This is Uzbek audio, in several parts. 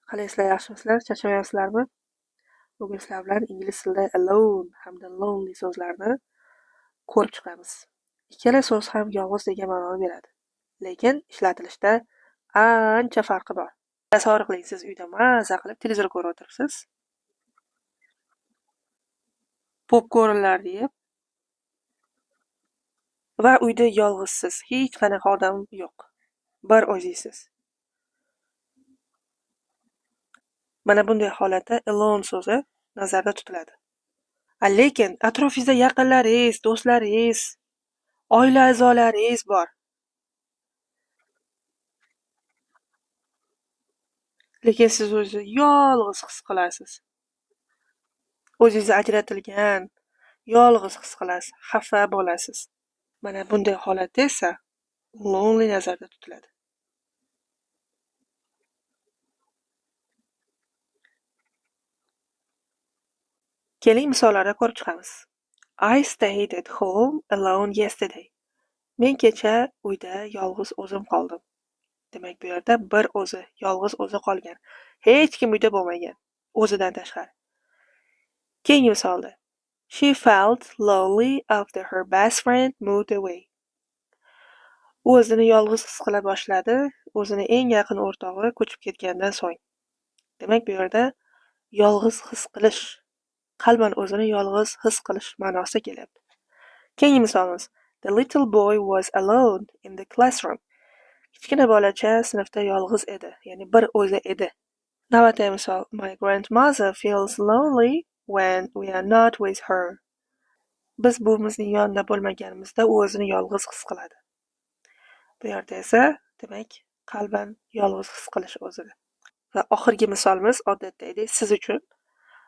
Qalaysizlar, yaxshimisizlar? Charchamayapsizlarmi? Bugun sizlar bilan ingliz tilida alone hamda lonely so'zlarni ko'rib chiqamiz. Ikkala so'z ham yolg'iz degan ma'noni beradi. Lekin ishlatilishda ancha farqi bor. Tasavvur qiling, siz uyda maza qilib televizor ko'rib o'tiribsiz. Popkornlarni yeb va uyda yolg'izsiz, hech qanaqa odam yo'q. Bir o'zingsiz. Mana bunday holatda alone so'zi nazarda tutiladi. Lekin atrofingizda yaqinlaringiz, do'stlaringiz, oila a'zolaringiz bor. Lekin siz o'zingizni yolg'iz his qilasiz. O'zingizni ajratilgan, yolg'iz his qilasiz, xafa bo'lasiz. Mana bunday holatda esa lonely nazarda tutiladi. Keling misollarni ko'rib chiqamiz. I stayed at home alone yesterday. Men kecha uyda yolg'iz o'zim qoldim. Demak, bu yerda bir o'zi, yolg'iz o'zi qolgan. Hech kim uyda bo'lmagan, o'zidan tashqari. Keyingi misolda. She felt lonely after her best friend moved away. U o'zini yolg'iz his qila boshladi, o'zini eng yaqin o'rtog'i ko'chib ketgandan so'ng. Demak, bu yerda yolg'iz his qilish, qalban o'zini yolg'iz his qilish ma'nosida kelyapti. Keyingi misolimiz. The little boy was alone in the classroom. Kichkina bolacha sinfda yolg'iz edi, ya'ni bir o'zi edi. Navbatdagi misol. My grandmother feels lonely when we are not with her. Biz buvimizning yonida bo'lmaganimizda u o'zini yolg'iz his qiladi. Bu yerda esa, demak, qalban yolg'iz his qilish o'zini. Va oxirgi misolimiz odatdagidek siz uchun.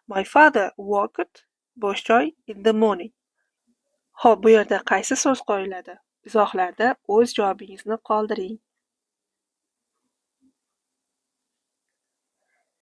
My father walked bosh joy in the morning. Xo'p, bu yerda qaysi so'z qo'yiladi? Izohlarda o'z javobingizni qoldiring.